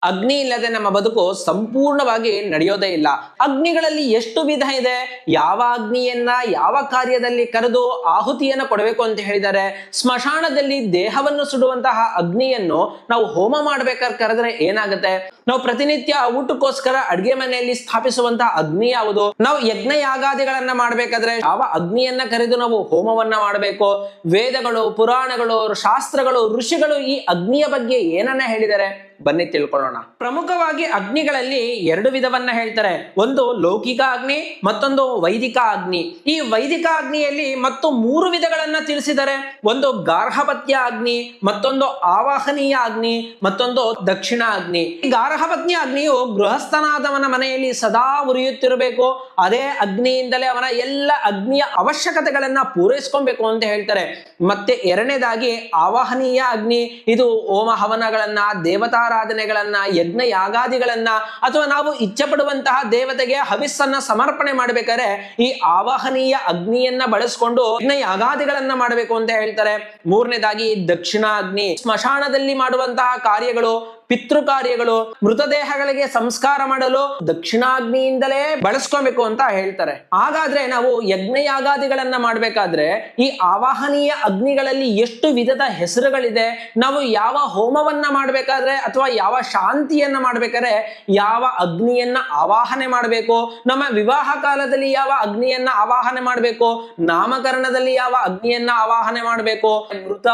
ಅಗ್ನಿ ಇಲ್ಲದೆ ನಮ್ಮ ಬದುಕು ಸಂಪೂರ್ಣವಾಗಿ ನಡೆಯೋದೇ ಇಲ್ಲ. ಅಗ್ನಿಗಳಲ್ಲಿ ಎಷ್ಟು ವಿಧ ಇದೆ, ಯಾವ ಅಗ್ನಿಯನ್ನ ಯಾವ ಕಾರ್ಯದಲ್ಲಿ ಕರೆದು ಆಹುತಿಯನ್ನ ಕೊಡಬೇಕು ಅಂತ ಹೇಳಿದ್ದಾರೆ. ಸ್ಮಶಾನದಲ್ಲಿ ದೇಹವನ್ನು ಸುಡುವಂತಹ ಅಗ್ನಿಯನ್ನು ನಾವು ಹೋಮ ಮಾಡ್ಬೇಕಾದ್ರೆ ಕರೆದ್ರೆ ಏನಾಗುತ್ತೆ? ನಾವು ಪ್ರತಿನಿತ್ಯ ಊಟಕ್ಕೋಸ್ಕರ ಅಡ್ಗೆ ಮನೆಯಲ್ಲಿ ಸ್ಥಾಪಿಸುವಂತಹ ಅಗ್ನಿ ಯಾವುದು? ನಾವು ಯಜ್ಞ ಯಾಗಾದಿಗಳನ್ನ ಮಾಡ್ಬೇಕಾದ್ರೆ ಯಾವ ಅಗ್ನಿಯನ್ನ ಕರೆದು ನಾವು ಹೋಮವನ್ನ ಮಾಡಬೇಕು? ವೇದಗಳು, ಪುರಾಣಗಳು, ಶಾಸ್ತ್ರಗಳು, ಋಷಿಗಳು ಈ ಅಗ್ನಿಯ ಬಗ್ಗೆ ಏನನ್ನ ಹೇಳಿದ್ದಾರೆ ಬನ್ನಿ ತಿಳ್ಕೊಳ್ಳೋಣ. ಪ್ರಮುಖವಾಗಿ ಅಗ್ನಿಗಳಲ್ಲಿ ಎರಡು ವಿಧವನ್ನ ಹೇಳ್ತಾರೆ. ಒಂದು ಲೌಕಿಕ ಅಗ್ನಿ, ಮತ್ತೊಂದು ವೈದಿಕ ಅಗ್ನಿ. ಈ ವೈದಿಕ ಅಗ್ನಿಯಲ್ಲಿ ಮತ್ತು 3 ವಿಧಗಳನ್ನ ತಿಳಿಸಿದ್ದಾರೆ. ಒಂದು ಗಾರ್ಹಪತ್ಯ ಅಗ್ನಿ, ಮತ್ತೊಂದು ಆವಾಹನೀಯ ಅಗ್ನಿ, ಮತ್ತೊಂದು ದಕ್ಷಿಣ ಅಗ್ನಿ. ಈ ಗಾರ್ಹಪತ್ಯ ಅಗ್ನಿಯು ಗೃಹಸ್ಥನಾದವನ ಮನೆಯಲ್ಲಿ ಸದಾ ಉರಿಯುತ್ತಿರಬೇಕು. ಅದೇ ಅಗ್ನಿಯಿಂದಲೇ ಅವನ ಎಲ್ಲ ಅಗ್ನಿಯ ಅವಶ್ಯಕತೆಗಳನ್ನ ಪೂರೈಸ್ಕೊಬೇಕು ಅಂತ ಹೇಳ್ತಾರೆ. ಮತ್ತೆ ಎರಡನೇದಾಗಿ ಆವಾಹನೀಯ ಅಗ್ನಿ. ಇದು ಹೋಮ ಹವನಗಳನ್ನ, ದೇವತಾರಾಧನೆಗಳನ್ನ, ಯಜ್ಞ ಯಾಗಾದಿಗಳನ್ನ ಅಥವಾ ನಾವು ಇಚ್ಛೆ ಪಡುವಂತಹ ದೇವತೆಗೆ ಹವಿಸ್ಸನ್ನ ಸಮರ್ಪಣೆ ಮಾಡ್ಬೇಕಾದ್ರೆ ಈ ಆವಾಹನೀಯ ಅಗ್ನಿಯನ್ನ ಬಳಸ್ಕೊಂಡು ಯಜ್ಞ ಯಾಗಾದಿಗಳನ್ನ ಮಾಡಬೇಕು ಅಂತ ಹೇಳ್ತಾರೆ. ಮೂರನೇದಾಗಿ ದಕ್ಷಿಣ ಅಗ್ನಿ. ಸ್ಮಶಾನದಲ್ಲಿ ಮಾಡುವಂತಹ ಕಾರ್ಯಗಳು, ಪಿತೃ ಕಾರ್ಯಗಳು, ಮೃತದೇಹಗಳಿಗೆ ಸಂಸ್ಕಾರ ಮಾಡಲು ದಕ್ಷಿಣಾಗ್ನಿಯಿಂದಲೇ ಬಳಸ್ಕೊಬೇಕು ಅಂತ ಹೇಳ್ತಾರೆ. ಹಾಗಾದ್ರೆ ನಾವು ಯಜ್ಞ ಯಾಗಾದಿಗಳನ್ನ ಮಾಡ್ಬೇಕಾದ್ರೆ ಈ ಆವಾಹನೀಯ ಅಗ್ನಿಗಳಲ್ಲಿ ಎಷ್ಟು ವಿಧದ ಹೆಸರುಗಳಿದೆ? ನಾವು ಯಾವ ಹೋಮವನ್ನ ಮಾಡ್ಬೇಕಾದ್ರೆ ಅಥವಾ ಯಾವ ಶಾಂತಿಯನ್ನ ಮಾಡ್ಬೇಕಾದ್ರೆ ಯಾವ ಅಗ್ನಿಯನ್ನ ಆವಾಹನೆ ಮಾಡಬೇಕು? ನಮ್ಮ ವಿವಾಹ ಕಾಲದಲ್ಲಿ ಯಾವ ಅಗ್ನಿಯನ್ನ ಆವಾಹನೆ ಮಾಡಬೇಕು? ನಾಮಕರಣದಲ್ಲಿ ಯಾವ ಅಗ್ನಿಯನ್ನ ಆವಾಹನೆ ಮಾಡಬೇಕು? ಮೃತ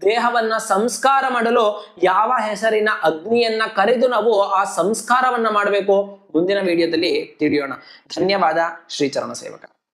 ದೇಹವನ್ನ ಸಂಸ್ಕಾರ ಮಾಡಲು ಯಾವ ಹೆಸರಿನ ಅಗ್ನಿಯನ್ನ ಕರೆದು ನಾವು ಆ ಸಂಸ್ಕಾರವನ್ನ ಮಾಡಬೇಕು? ಮುಂದಿನ ವಿಡಿಯೋದಲ್ಲಿ ತಿಳಿಯೋಣ. ಧನ್ಯವಾದ. ಶ್ರೀ ಚರಣ ಸೇವಕ.